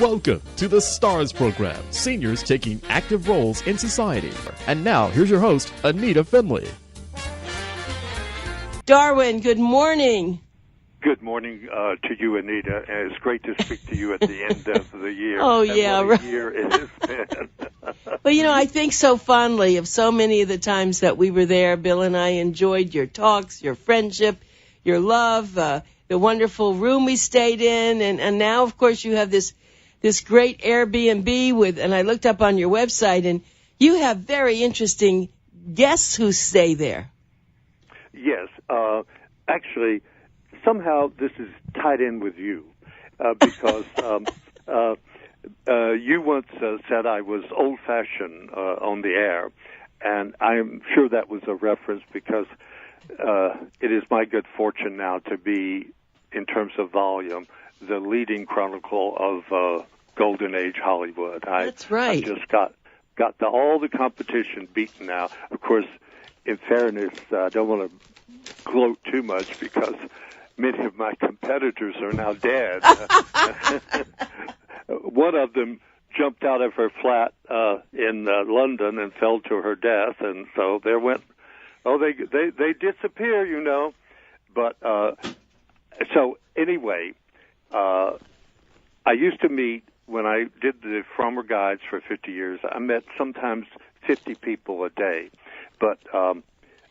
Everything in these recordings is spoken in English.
Welcome to the STARS program, seniors taking active roles in society. And now, here's your host, ANITA FINLEY. Darwin, good morning. Good morning to you, Anita. And it's great to speak to you at the end of the year. Oh, yeah. And what a year it has been. Well, you know, I think so fondly of so many of the times that we were there. Bill and I enjoyed your talks, your friendship, your love, the wonderful room we stayed in. And now, of course, you have this great Airbnb with, and I looked up on your website, and you have very interesting guests who stay there. Yes. Actually, somehow this is tied in with you because you once said I was old-fashioned on the air, and I'm sure that was a reference because it is my good fortune now to be, in terms of volume, the leading chronicle of Golden Age Hollywood. That's right. I just got all the competition beaten now. Of course, in fairness, I don't want to gloat too much because many of my competitors are now dead. One of them jumped out of her flat in London and fell to her death, and so there went. Oh, they disappear, you know. But so anyway, I used to meet when I did the Frommer Guides for 50 years. I met sometimes 50 people a day, but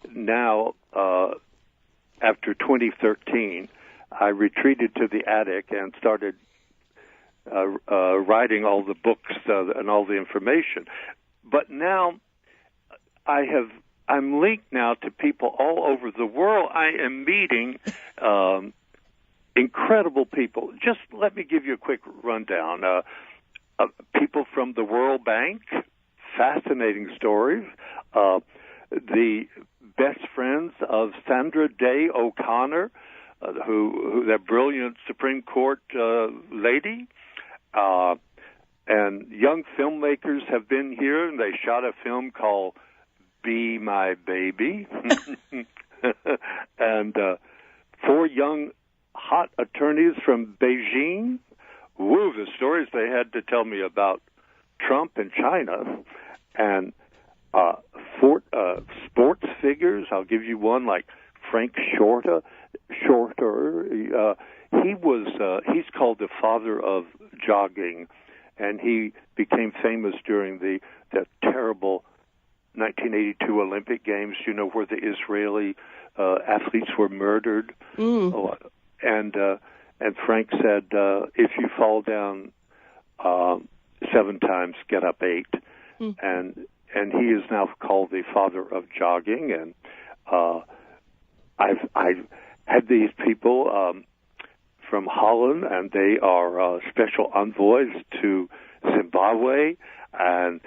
now after 2013, I retreated to the attic and started writing all the books and all the information. But now I'm linked now to people all over the world. I am meeting incredible people. Just let me give you a quick rundown. People from the World Bank, fascinating stories. The best friends of Sandra Day O'Connor, who that brilliant Supreme Court lady. And young filmmakers have been here, and they shot a film called Be My Baby. And 4 young hot attorneys from Beijing. Woo, the stories they had to tell me about Trump and China. And sports figures. I'll give you one like Frank Shorter. He's called the father of jogging, and he became famous during the terrible 1982 Olympic Games, you know, where the Israeli athletes were murdered. And Frank said, if you fall down 7 times, get up 8. And he is now called the father of jogging. And I've had these people from Holland, and they are special envoys to Zimbabwe. And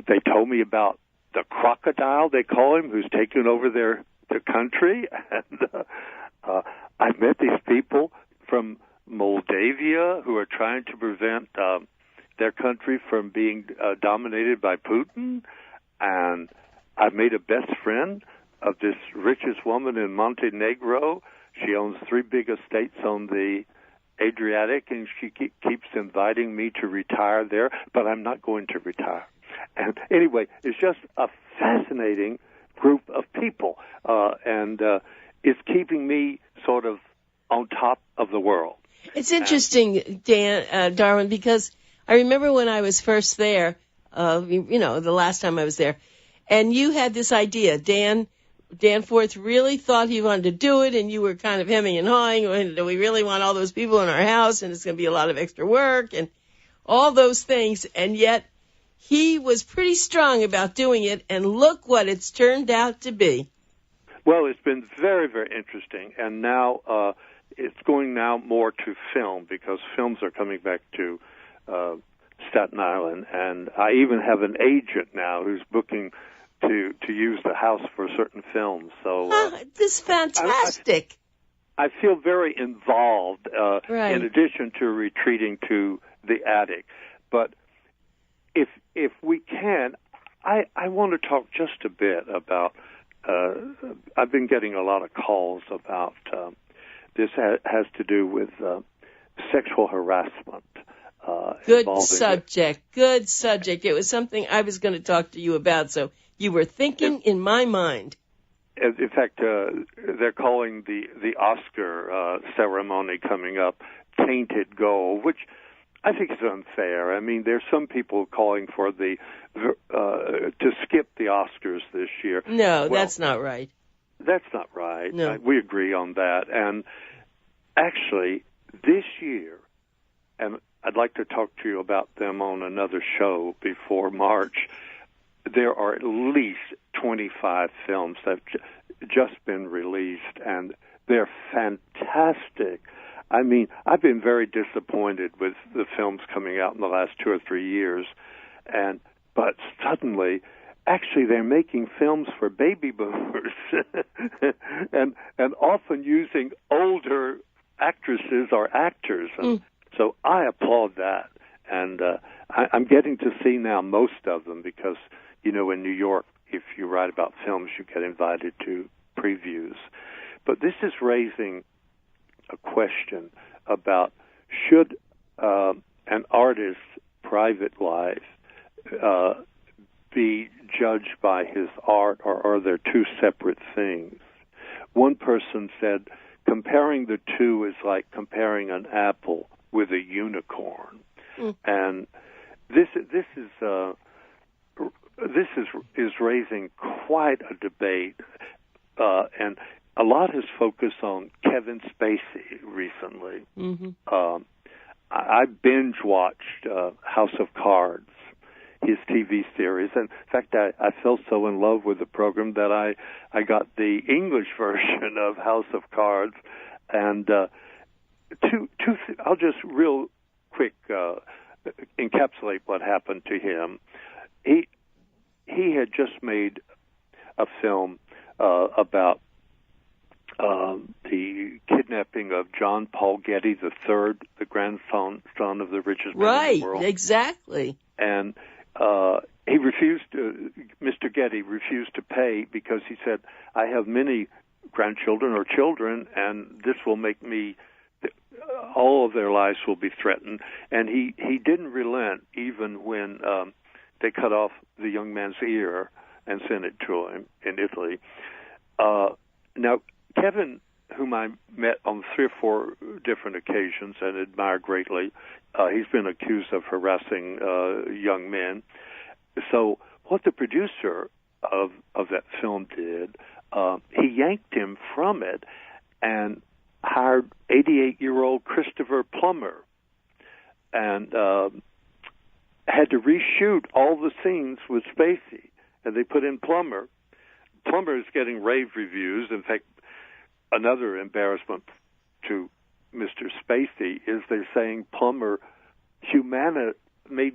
they told me about the crocodile, they call him, who's taken over their country. And I've met these people from Moldavia who are trying to prevent their country from being dominated by Putin. And I've made a best friend of this richest woman in Montenegro. She owns 3 big estates on the Adriatic, and she keeps inviting me to retire there, but I'm not going to retire. And anyway, it's just a fascinating group of people, and it's keeping me sort of on top of the world. It's interesting, Darwin, because I remember when I was first there, the last time I was there, and you had this idea. Danforth really thought he wanted to do it, and you were kind of hemming and hawing, and we really want all those people in our house, and it's going to be a lot of extra work, and all those things, and yet he was pretty strong about doing it, and look what it's turned out to be. Well, it's been very, very interesting, and now it's going now more to film, because films are coming back to Staten Island, and I even have an agent now who's booking to use the house for certain films. So this is fantastic. I feel very involved, right. In addition to retreating to the attic. But if we can, I want to talk just a bit about. I've been getting a lot of calls about this has to do with sexual harassment Good involving subject. Good subject. It was something I was going to talk to you about, so you were thinking in my mind. In fact, they're calling the Oscar ceremony coming up tainted gold, which I think is unfair. I mean, there's some people calling for to skip the Oscars this year. No, that's not right. That's not right. No. We agree on that. And actually, this year, and I'd like to talk to you about them on another show before March, there are at least 25 films that have just been released, and they're fantastic. I mean, I've been very disappointed with the films coming out in the last 2 or 3 years, but suddenly, actually, they're making films for baby boomers, and often using older actresses or actors, and so I applaud that. And I'm getting to see now most of them because, in New York, if you write about films, you get invited to previews. But this is raising a question about should an artist's private life be judged by his art, or are there two separate things? One person said comparing the two is like comparing an apple with a unicorn, and this is raising quite a debate, and a lot has focused on Kevin Spacey recently. I binge watched House of Cards, his TV series, and in fact, I fell so in love with the program that I got the English version of House of Cards, and I'll just real quick encapsulate what happened to him. He had just made a film about the kidnapping of John Paul Getty III, the grandson of the richest man in the world. Right, exactly. And he refused Mr. Getty refused to pay because he said, I have many grandchildren or children, and this will make me, all of their lives will be threatened. And he didn't relent even when they cut off the young man's ear and sent it to him in Italy. Now, Kevin, whom I met on 3 or 4 different occasions and admire greatly, he's been accused of harassing young men. So what the producer of that film did, he yanked him from it and hired 88-year-old Christopher Plummer and had to reshoot all the scenes with Spacey, and they put in Plummer. Plummer is getting rave reviews. In fact, another embarrassment to Mr. Spacey is they're saying Plummer made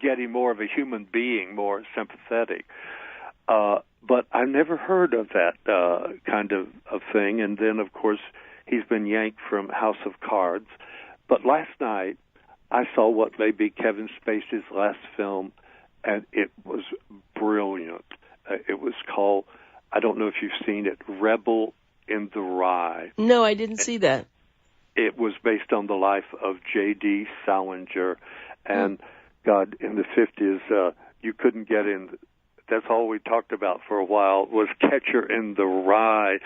Getty more of a human being, more sympathetic. But I've never heard of that kind of thing. And then, of course, he's been yanked from House of Cards. But last night, I saw what may be Kevin Spacey's last film, and it was brilliant. It was called, I don't know if you've seen it, Rebel in the Rye. No, I didn't see that. It was based on the life of J.D. Salinger. And, God, in the 50s, you couldn't get in. That's all we talked about for a while was Catcher in the Rye.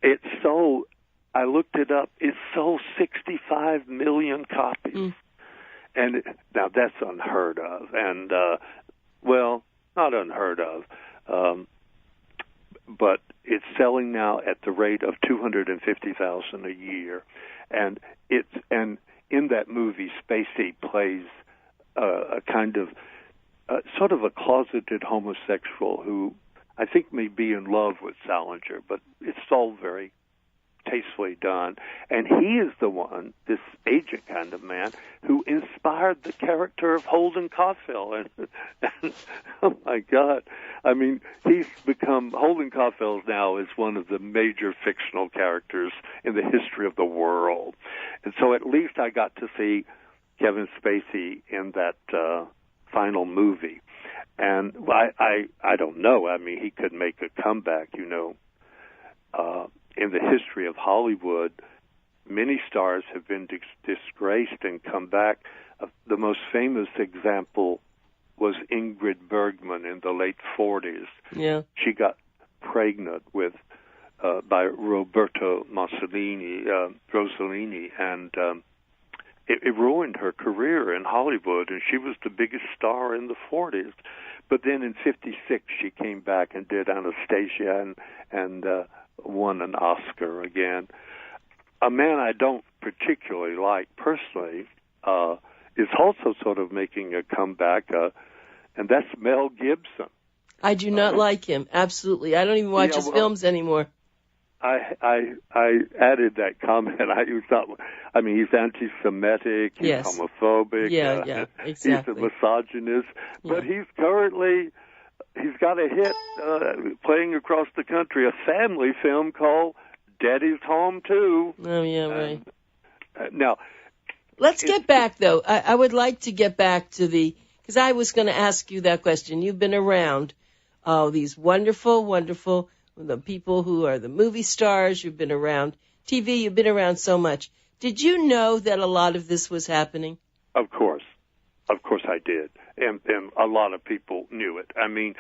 It sold, I looked it up, it sold 65 million copies. And now that's unheard of. And, well, not unheard of. But it's selling now at the rate of $250,000 a year, and in that movie, Spacey plays a kind of sort of a closeted homosexual who I think may be in love with Salinger, but it's all very tastefully done. And he is the one, this agent kind of man, who inspired the character of Holden Caulfield. And oh my God, I mean, Holden Caulfield now is one of the major fictional characters in the history of the world. And so at least I got to see Kevin Spacey in that final movie. And I don't know. I mean, he could make a comeback, in the history of Hollywood, many stars have been disgraced and come back. the most famous example was Ingrid Bergman in the late 40s. Yeah. She got pregnant with by Roberto Rossellini, and it ruined her career in Hollywood, and she was the biggest star in the 40s. But then in 56, she came back and did Anastasia and won an Oscar again. A man I don't particularly like personally is also sort of making a comeback, and that's Mel Gibson. I do not like him, absolutely. I don't even watch his films anymore. I added that comment. He's anti-Semitic, he's homophobic, exactly. He's a misogynist, but he's got a hit playing across the country, a family film called Daddy's Home Too. Oh, yeah, right. Now, let's get back, though. I would like to get back to because I was going to ask you that question. You've been around these wonderful, wonderful, the people who are the movie stars. You've been around TV. You've been around so much. Did you know that a lot of this was happening? Of course I did, and a lot of people knew it. I mean,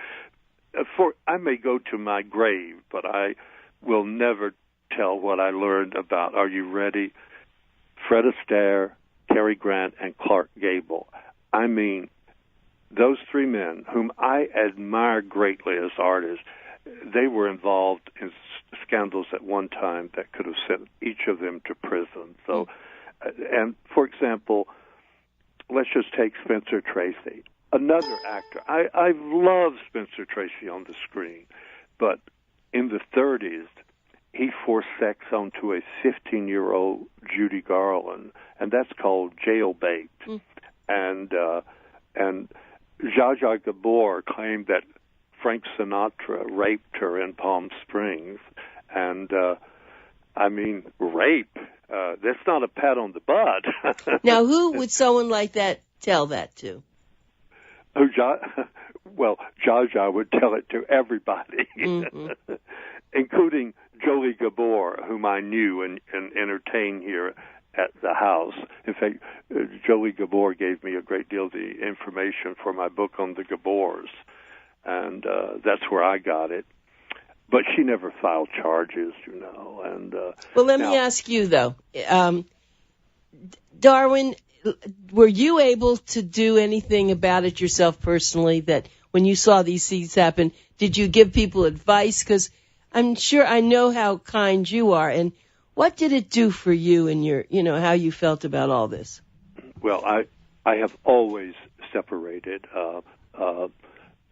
I may go to my grave, but I will never tell what I learned about. Are you ready? Fred Astaire, Cary Grant, and Clark Gable. I mean, those three men, whom I admire greatly as artists, they were involved in scandals at one time that could have sent each of them to prison. So, and for example, let's just take Spencer Tracy, another actor. I love Spencer Tracy on the screen, but in the 30s, he forced sex onto a 15-year-old Judy Garland, and that's called Jailbait. And Zsa Zsa Gabor claimed that Frank Sinatra raped her in Palm Springs. And, rape, that's not a pat on the butt. Now, who would someone like that tell that to? Zsa Zsa would tell it to everybody, including Jolie Gabor, whom I knew and entertained here at the house. In fact, Jolie Gabor gave me a great deal of the information for my book on the Gabors, and that's where I got it. But she never filed charges, And well, let me ask you though, Darwin, were you able to do anything about it yourself personally? That when you saw these things happen, did you give people advice? Because I'm sure I know how kind you are, and what did it do for you and your, how you felt about all this? Well, I have always separated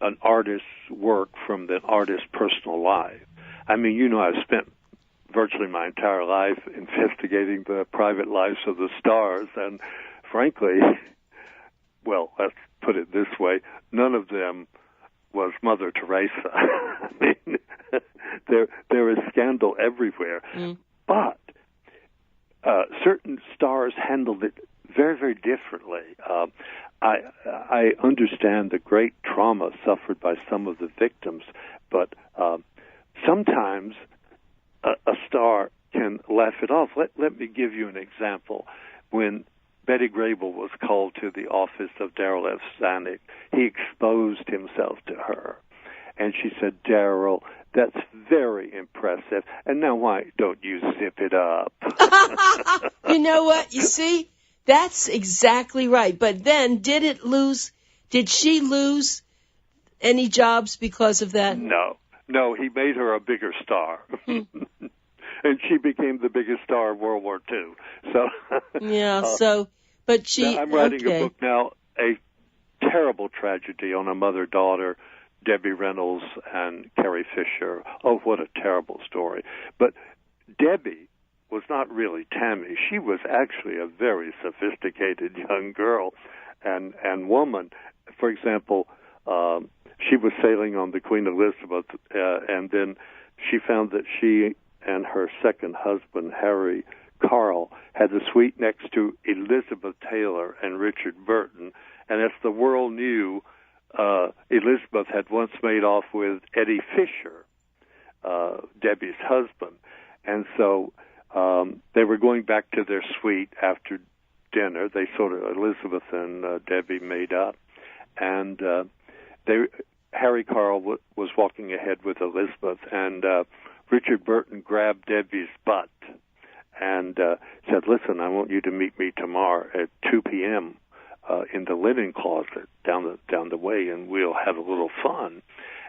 an artist's work from the artist's personal life. I mean, I've spent virtually my entire life investigating the private lives of the stars, and frankly, well, let's put it this way, none of them was Mother Teresa. I mean, there is scandal everywhere. But certain stars handled it very, very differently. I understand the great trauma suffered by some of the victims, but sometimes a star can laugh it off. Let me give you an example. When Betty Grable was called to the office of Darryl F. Zanuck, he exposed himself to her. And she said, "Darryl, that's very impressive. And now why don't you zip it up?" You know what? You see, that's exactly right. But then did she lose any jobs because of that? No, he made her a bigger star. And she became the biggest star of World War II. So I'm writing a book now, a terrible tragedy on a mother-daughter, Debbie Reynolds and Carrie Fisher. Oh, what a terrible story. But Debbie was not really Tammy. She was actually a very sophisticated young girl and woman. For example, she was sailing on the Queen Elizabeth, and then she found that she and her second husband, Harry Carl, had the suite next to Elizabeth Taylor and Richard Burton. And as the world knew, Elizabeth had once made off with Eddie Fisher, Debbie's husband. And so they were going back to their suite after dinner. They sort of, Elizabeth and Debbie made up, and Harry Carl was walking ahead with Elizabeth, and Richard Burton grabbed Debbie's butt and said, "Listen, I want you to meet me tomorrow at 2 p.m. In the linen closet down the way, and we'll have a little fun."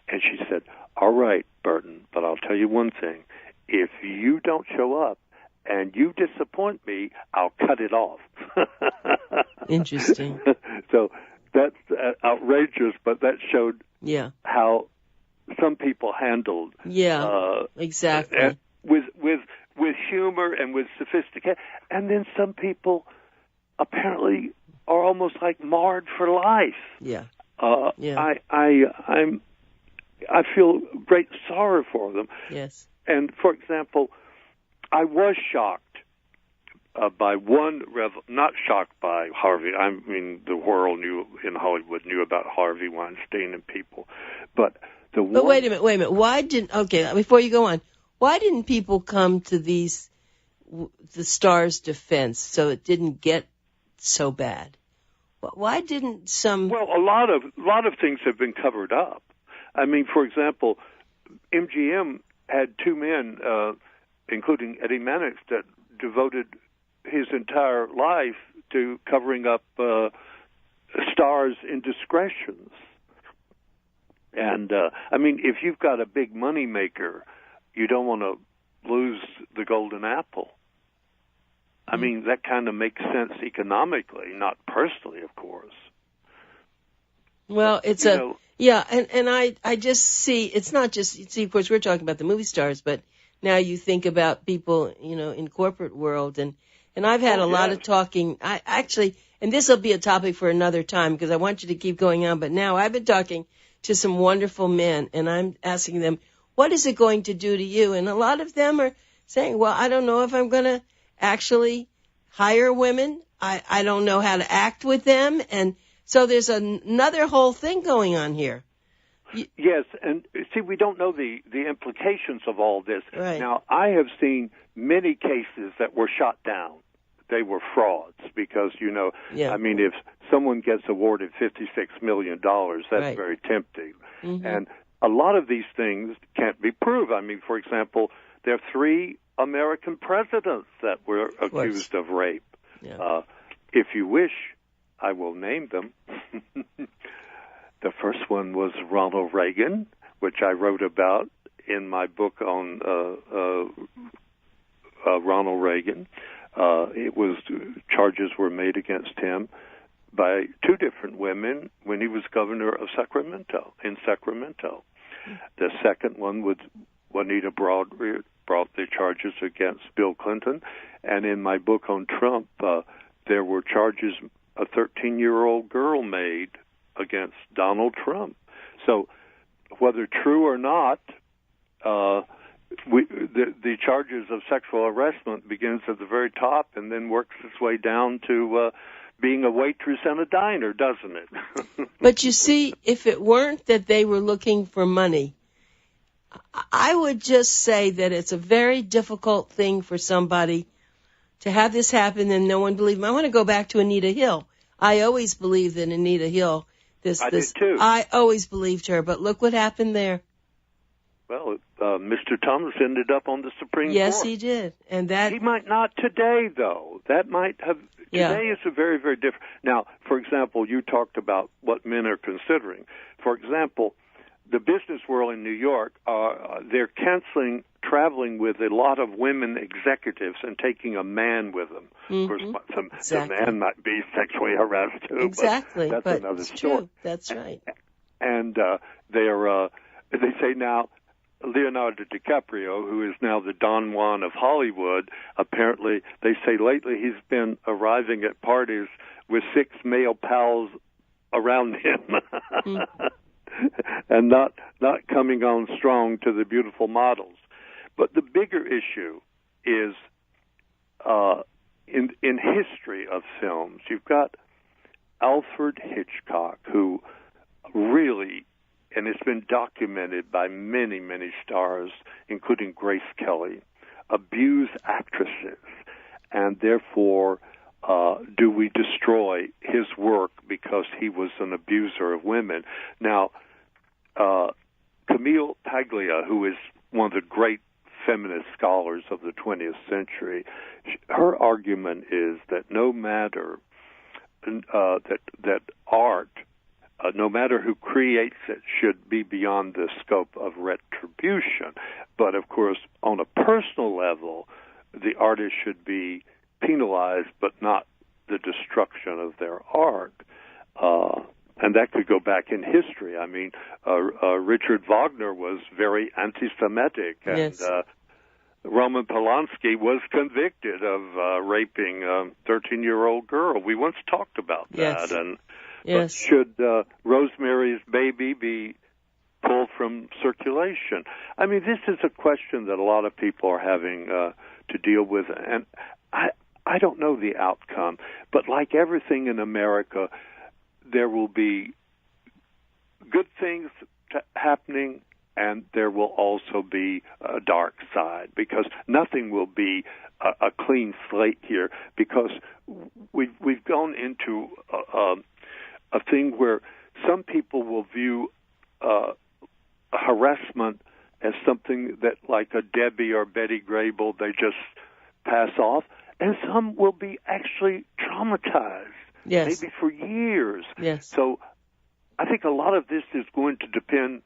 And she said, "All right, Burton, but I'll tell you one thing. If you don't show up and you disappoint me, I'll cut it off." Interesting. So that's outrageous, but that showed how some people handled exactly with humor and with sophistication, and then some people apparently are almost like marred for life. I feel great sorrow for them. Yes. And for example, I was shocked by one not shocked by Harvey. I mean, the world in Hollywood knew about Harvey Weinstein and people, but wait a minute. Why before you go on, why didn't people come to the Star's defense so it didn't get so bad? Why didn't some? Well, a lot of things have been covered up. I mean, for example, MGM had two men, including Eddie Mannix, that devoted his entire life to covering up Star's indiscretions. And I mean, if you've got a big money maker, you don't want to lose the golden apple. I mean, that kind of makes sense economically, not personally, of course. Well, it's and I just see, it's not just, of course, we're talking about the movie stars, but now you think about people, in corporate world, and I've had a lot of talking, and this will be a topic for another time, because I want you to keep going on, but now I've been talking to some wonderful men, and I'm asking them, what is it going to do to you? And a lot of them are saying, well, I don't know if I'm going to actually hire women. I don't know how to act with them. And so there's another whole thing going on here. Yes, and see, we don't know the implications of all this. Right. Now, I have seen many cases that were shot down. They were frauds because, I mean, if someone gets awarded $56 million, that's very tempting. Mm-hmm. And a lot of these things can't be proved. I mean, for example, there are 3 American presidents that were accused of rape. Yeah. If you wish, I will name them. The first one was Ronald Reagan, which I wrote about in my book on Ronald Reagan. Charges were made against him by 2 different women when he was governor of Sacramento. The second one was Juanita Broadbent, brought the charges against Bill Clinton. And in my book on Trump, there were charges a 13-year-old girl made against Donald Trump. So whether true or not, the charges of sexual harassment begins at the very top and then works its way down to being a waitress in a diner, doesn't it? But you see, if it weren't that they were looking for money, I would just say that it's a very difficult thing for somebody to have this happen and no one believe them. I want to go back to Anita Hill. I always believed that Anita Hill. I did too. I always believed her, but look what happened there. Well, Mr. Thomas ended up on the Supreme Court. Yes, he did. And that... He might not today, though. That might have... Today is a very, very different... Now, for example, you talked about what men are considering. For example, the business world in New York, they're canceling traveling with a lot of women executives and taking a man with them. Mm-hmm. Of course, the man might be sexually harassed too. Exactly. But that's another story. True. That's right. And they say now, Leonardo DiCaprio, who is now the Don Juan of Hollywood, apparently they say lately he's been arriving at parties with 6 male pals around him. And not coming on strong to the beautiful models. But the bigger issue is in history of films, you've got Alfred Hitchcock, who really, and it's been documented by many, many stars, including Grace Kelly, abused actresses and therefore do we destroy his work because he was an abuser of women? Now, Camille Paglia, who is one of the great feminist scholars of the 20th century, her argument is that no matter that art, no matter who creates it, should be beyond the scope of retribution. But, of course, on a personal level, the artist should be penalized, but not the destruction of their art. And that could go back in history. I mean, Richard Wagner was very anti-Semitic, and yes. Roman Polanski was convicted of raping a 13-year-old girl. We once talked about that. Yes. And yes. Should Rosemary's Baby be pulled from circulation? I mean, this is a question that a lot of people are having to deal with, and I don't know the outcome. But like everything in America, there will be good things happening, and there will also be a dark side, because nothing will be a clean slate here, because we've gone into a thing where some people will view harassment as something that, like a Debbie or Betty Grable, they just pass off, and some will be actually traumatized, yes. maybe for years. Yes. So I think a lot of this is going to depend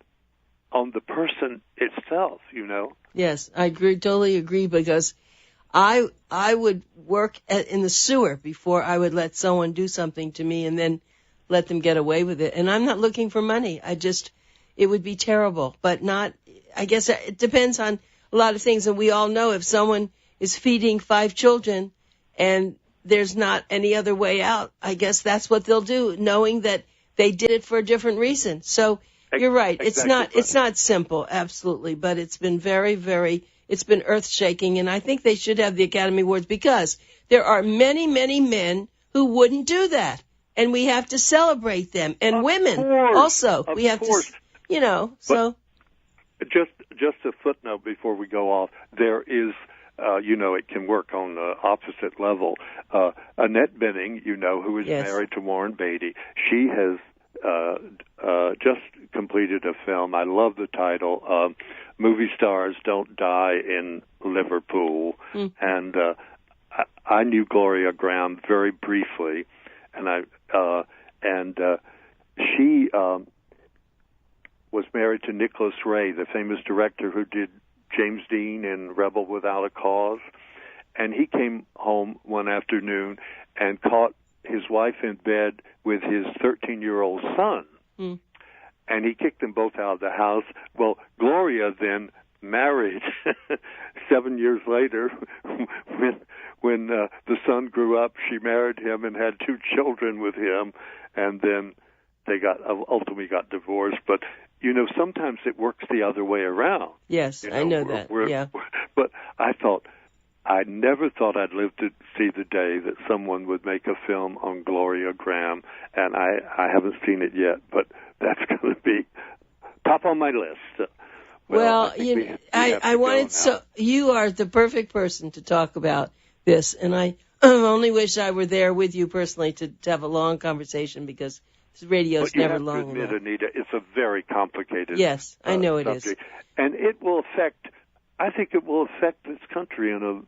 on the person itself, you know. Yes, I agree, totally agree, because I would work in the sewer before I would let someone do something to me and then let them get away with it. And I'm not looking for money. It would be terrible, but not, I guess it depends on a lot of things. And we all know if someone is feeding 5 children and there's not any other way out, I guess that's what they'll do, knowing that they did it for a different reason. So you're right. Exactly. It's not simple, absolutely, but it's been very, very, it's been earth-shaking. And I think they should have the Academy Awards, because there are many, many men who wouldn't do that. And we have to celebrate them. And women also. We have to, you know, so. But just a footnote before we go off, there is, you know, it can work on the opposite level. Annette Bening, you know, who is yes. married to Warren Beatty, she has just completed a film. I love the title, Movie Stars Don't Die in Liverpool. Mm. And I knew Gloria Graham very briefly, and she was married to Nicholas Ray, the famous director who did James Dean in Rebel Without a Cause. And he came home one afternoon and caught his wife in bed with his 13-year-old son. Mm. And he kicked them both out of the house. Well, Gloria then married 7 years later. When the son grew up, she married him and had 2 children with him, and then they ultimately got divorced. But you know, sometimes it works the other way around. Yes, you know, I know that. Yeah. But I never thought I'd live to see the day that someone would make a film on Gloria Graham, and I haven't seen it yet, but that's going to be top on my list. Well, I wanted, so you are the perfect person to talk about this, and I only wish I were there with you personally to have a long conversation, because radio's never long enough. But you have to admit, Anita, it's a very complicated yes, I know it subject. is. And it will affect, I think it will affect this country in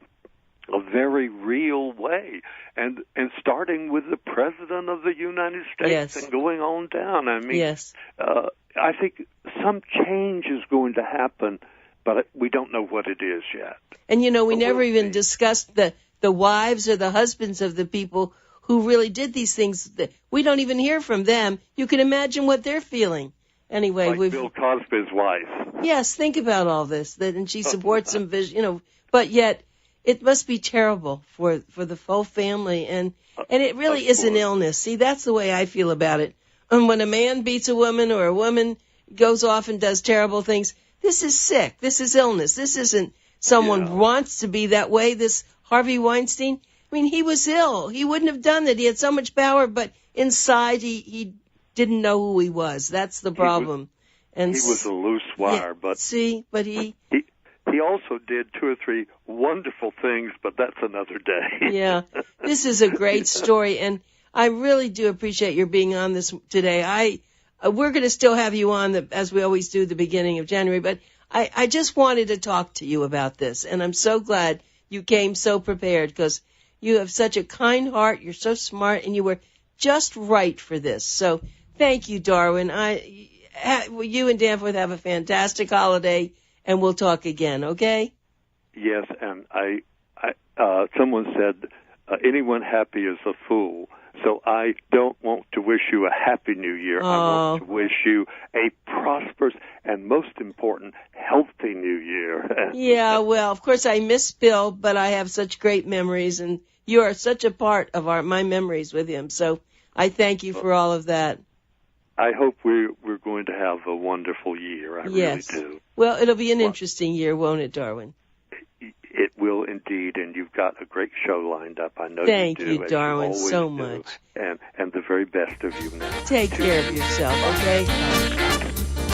a very real way, and starting with the President of the United States yes. and going on down. I mean, yes. I think some change is going to happen, but we don't know what it is yet. And, you know, we never even discussed the wives or the husbands of the people who really did these things. We don't even hear from them. You can imagine what they're feeling. Anyway, like Bill Cosby's wife. Yes, think about all this. And she supports him, you know, but yet it must be terrible for the whole family. And it really is an illness. See, that's the way I feel about it. And when a man beats a woman or a woman goes off and does terrible things, this is sick. This is illness. This isn't someone wants to be that way. This Harvey Weinstein, I mean, he was ill. He wouldn't have done it. He had so much power, but inside he didn't know who he was. That's the problem. He was a loose wire, but see, but he he also did 2 or 3 wonderful things, but that's another day. Yeah, this is a great story, and I really do appreciate your being on this today. We're going to still have you on, as we always do, the beginning of January, but I just wanted to talk to you about this, and I'm so glad you came so prepared, because you have such a kind heart, you're so smart, and you were just right for this. So thank you, Darwin. You and Danforth have a fantastic holiday, and we'll talk again, okay? Yes, and someone said, anyone happy is a fool. So I don't want to wish you a happy new year. I want to wish you a prosperous and, most important, healthy new year. Yeah, well, of course I miss Bill, but I have such great memories, and you are such a part of my memories with him. So I thank you for all of that. I hope we're going to have a wonderful year. I really do. Well, it'll be an interesting year, won't it, Darwin? It will indeed, and you've got a great show lined up. I know Thank you do. Thank you, Darwin, so do. much. And the very best of you now. Take care of yourself, okay?